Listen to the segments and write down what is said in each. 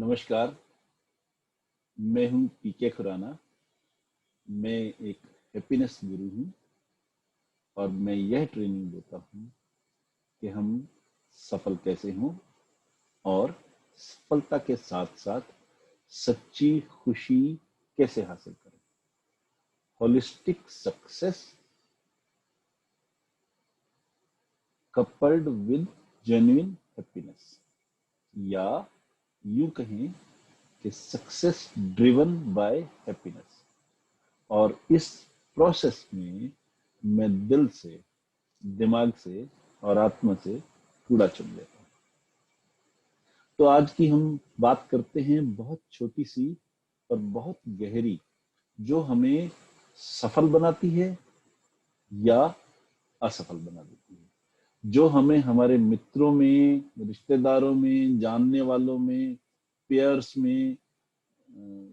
नमस्कार। मैं हूं पीके खुराना। मैं एक हैप्पीनेस गुरु हूं और मैं यह ट्रेनिंग देता हूं कि हम सफल कैसे हों और सफलता के साथ साथ सच्ची खुशी कैसे हासिल करें। Holistic success coupled with genuine happiness, या यूं कहें कि सक्सेस ड्रिवन बाय हैप्पीनेस। और इस प्रोसेस में मैं दिल से, दिमाग से और आत्मा से कूड़ा चुन लेता हूँ। तो आज की हम बात करते हैं बहुत छोटी सी और बहुत गहरी, जो हमें सफल बनाती है या असफल बना देती है, जो हमें हमारे मित्रों में, रिश्तेदारों में, जानने वालों में, पेयर्स में,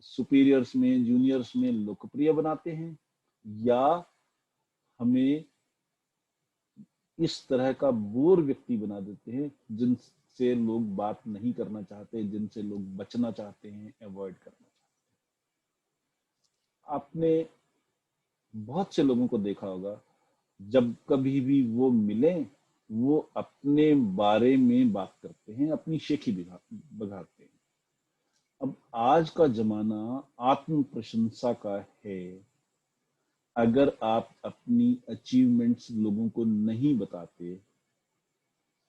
सुपीरियर्स में, जूनियर्स में लोकप्रिय बनाते हैं, या हमें इस तरह का बोर व्यक्ति बना देते हैं जिनसे लोग बात नहीं करना चाहते, जिनसे लोग बचना चाहते हैं, अवॉइड करना चाहते हैं। आपने बहुत से लोगों को देखा होगा, जब कभी भी वो मिले, वो अपने बारे में बात करते हैं, अपनी शेखी बघाड़ते हैं। अब आज का जमाना आत्म प्रशंसा का है। अगर आप अपनी अचीवमेंट्स लोगों को नहीं बताते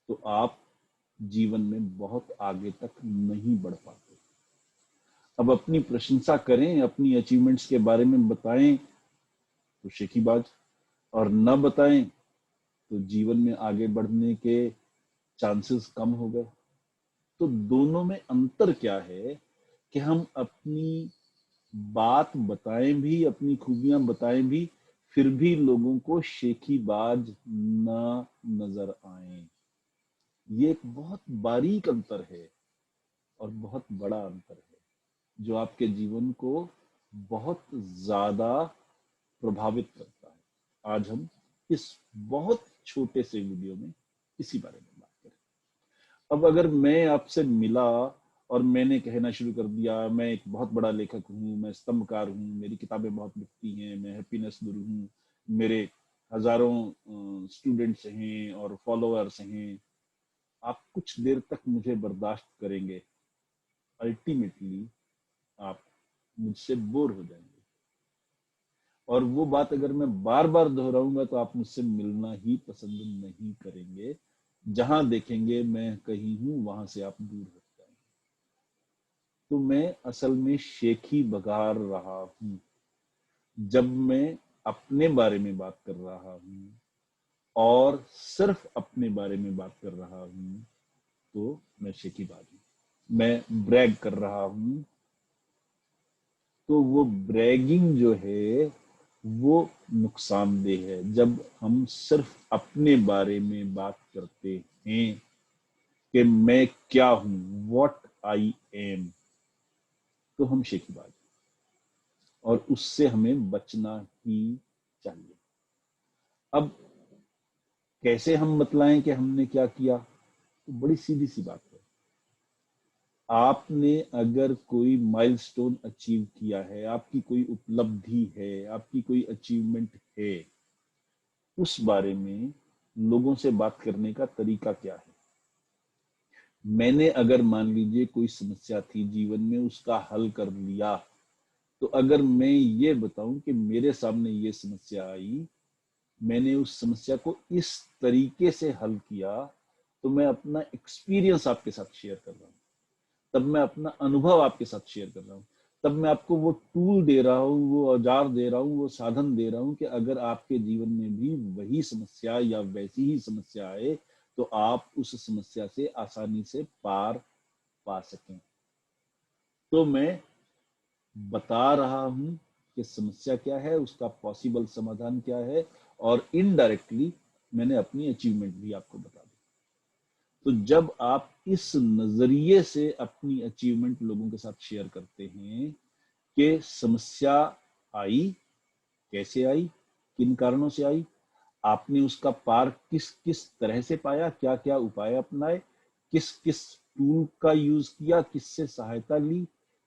तो आप जीवन में बहुत आगे तक नहीं बढ़ पाते। अब अपनी प्रशंसा करें, अपनी अचीवमेंट्स के बारे में बताएं तो शेखीबाज, और न बताएं तो जीवन में आगे बढ़ने के चांसेस कम हो गए। तो दोनों में अंतर क्या है कि हम अपनी बात बताएं भी, अपनी खूबियां बताएं भी, फिर भी लोगों को शेखीबाज ना नजर आए। ये एक बहुत बारीक अंतर है और बहुत बड़ा अंतर है, जो आपके जीवन को बहुत ज्यादा प्रभावित करता है। आज हम इस बहुत छोटे से वीडियो में इसी बारे में बात करें। अब अगर मैं आपसे मिला और मैंने कहना शुरू कर दिया, मैं एक बहुत बड़ा लेखक हूँ, मैं स्तंभकार हूँ, मेरी किताबें बहुत बिकती हैं, मैं हैप्पीनेस गुरु हूँ, मेरे हजारों स्टूडेंट्स हैं और फॉलोअर्स हैं, आप कुछ देर तक मुझे बर्दाश्त करेंगे। अल्टीमेटली आप मुझसे बोर हो जाएंगे, और वो बात अगर मैं बार बार दोहराऊंगा तो आप मुझसे मिलना ही पसंद नहीं करेंगे। जहां देखेंगे मैं कहीं हूं, वहां से आप दूर हट जाएंगे। तो मैं असल में शेखी बघार रहा हूं जब मैं अपने बारे में बात कर रहा हूं, और सिर्फ अपने बारे में बात कर रहा हूं, तो मैं शेखीबाज हूं। मैं ब्रैग कर रहा हूं, तो वो ब्रैगिंग जो है वो नुकसानदेह है। जब हम सिर्फ अपने बारे में बात करते हैं कि मैं क्या हूं, व्हाट आई एम, तो हम शेखीबाज हैं, और उससे हमें बचना ही चाहिए। अब कैसे हम बतलाएं कि हमने क्या किया? तो बड़ी सीधी सी बात है। आपने अगर कोई माइलस्टोन अचीव किया है, आपकी कोई उपलब्धि है, आपकी कोई अचीवमेंट है, उस बारे में लोगों से बात करने का तरीका क्या है? मैंने अगर मान लीजिए कोई समस्या थी जीवन में, उसका हल कर लिया, तो अगर मैं ये बताऊं कि मेरे सामने ये समस्या आई, मैंने उस समस्या को इस तरीके से हल किया, तो मैं अपना एक्सपीरियंस आपके साथ शेयर कर रहा हूं, तब मैं अपना अनुभव आपके साथ शेयर कर रहा हूँ, तब मैं आपको वो टूल दे रहा हूँ, वो औजार दे रहा हूँ, वो साधन दे रहा हूँ कि अगर आपके जीवन में भी वही समस्या या वैसी ही समस्या आए तो आप उस समस्या से आसानी से पार पा सकें। तो मैं बता रहा हूं कि समस्या क्या है, उसका पॉसिबल समाधान क्या है, और इनडायरेक्टली मैंने अपनी अचीवमेंट भी आपको बता दी। तो जब आप इस नजरिए से अपनी अचीवमेंट लोगों के साथ शेयर करते हैं कि समस्या आई, कैसे आई, किन कारणों से आई, आपने उसका पार किस किस तरह से पाया, क्या क्या उपाय अपनाए, किस किस टूल का यूज किया, किससे सहायता ली,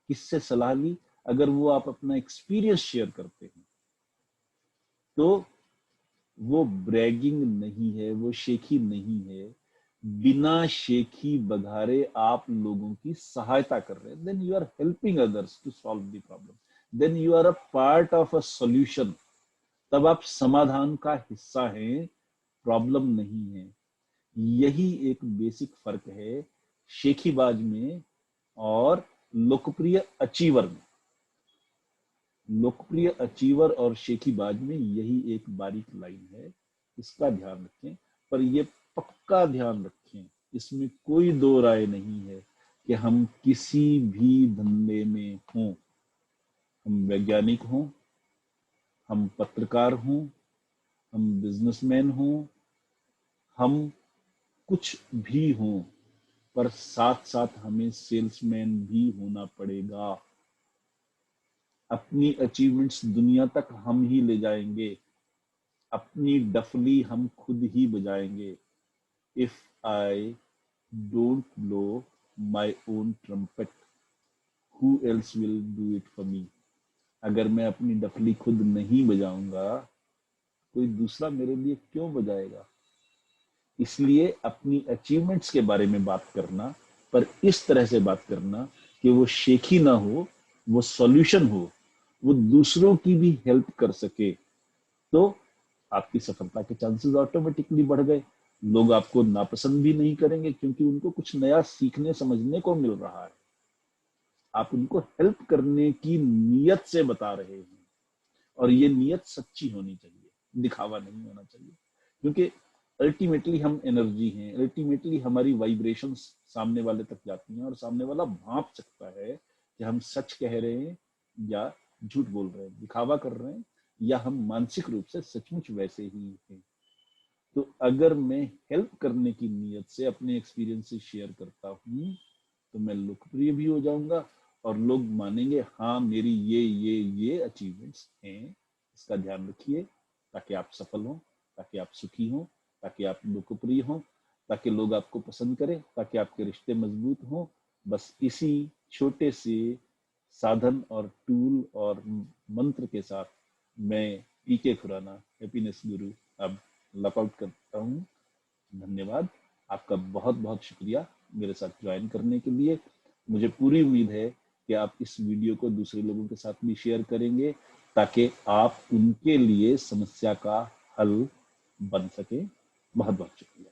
किससे सलाह ली, अगर वो आप अपना एक्सपीरियंस शेयर करते हैं तो वो ब्रैगिंग नहीं है, वो शेखी नहीं है। बिना शेखी बघारे आप लोगों की सहायता कर रहे हैं, then you are helping others to solve the problem, then you are a part of a solution. तब आप समाधान का हिस्सा हैं, प्रॉब्लम नहीं है। यही एक बेसिक फर्क है शेखीबाज में और लोकप्रिय अचीवर में। लोकप्रिय अचीवर और शेखीबाज में यही एक बारीक लाइन है, इसका ध्यान रखें। पर ये पक्का ध्यान रखें, इसमें कोई दो राय नहीं है कि हम किसी भी धंधे में हों, हम वैज्ञानिक हों, हम पत्रकार हों, हम बिजनेसमैन हों, हम कुछ भी हों, पर साथ साथ हमें सेल्समैन भी होना पड़ेगा। अपनी अचीवमेंट्स दुनिया तक हम ही ले जाएंगे, अपनी डफली हम खुद ही बजाएंगे। If I don't blow my own trumpet, who else will do it for me. अगर मैं अपनी डफली खुद नहीं बजाऊंगा, कोई दूसरा मेरे लिए क्यों बजाएगा। इसलिए अपनी अचीवमेंट्स के बारे में बात करना, पर इस तरह से बात करना कि वो शेखी ना हो, वो सॉल्यूशन हो, वो दूसरों की भी हेल्प कर सके, तो आपकी सफलता के चांसेस ऑटोमेटिकली बढ़ गए। लोग आपको नापसंद भी नहीं करेंगे क्योंकि उनको कुछ नया सीखने समझने को मिल रहा है। आप उनको हेल्प करने की नीयत से बता रहे हैं, और ये नीयत सच्ची होनी चाहिए, दिखावा नहीं होना चाहिए। क्योंकि अल्टीमेटली हम एनर्जी हैं, अल्टीमेटली हमारी वाइब्रेशंस सामने वाले तक जाती हैं, और सामने वाला भांप सकता है कि हम सच कह रहे हैं या झूठ बोल रहे हैं, दिखावा कर रहे हैं, या हम मानसिक रूप से सचमुच वैसे ही हैं। तो अगर मैं हेल्प करने की नीयत से अपने एक्सपीरियंसेस शेयर करता हूँ, तो मैं लोकप्रिय भी हो जाऊंगा, और लोग मानेंगे हाँ मेरी ये अचीवमेंट्स हैं। इसका ध्यान रखिए, ताकि आप सफल हों, ताकि आप सुखी हों, ताकि आप लोकप्रिय हों, ताकि लोग आपको पसंद करें, ताकि आपके रिश्ते मजबूत हों। बस इसी छोटे से साधन और टूल और मंत्र के साथ मैं पीके खुराना, हैप्पीनेस गुरु, अब लॉकआउट करता हूँ। धन्यवाद, आपका बहुत बहुत शुक्रिया मेरे साथ ज्वाइन करने के लिए। मुझे पूरी उम्मीद है कि आप इस वीडियो को दूसरे लोगों के साथ भी शेयर करेंगे, ताकि आप उनके लिए समस्या का हल बन सके। बहुत बहुत शुक्रिया।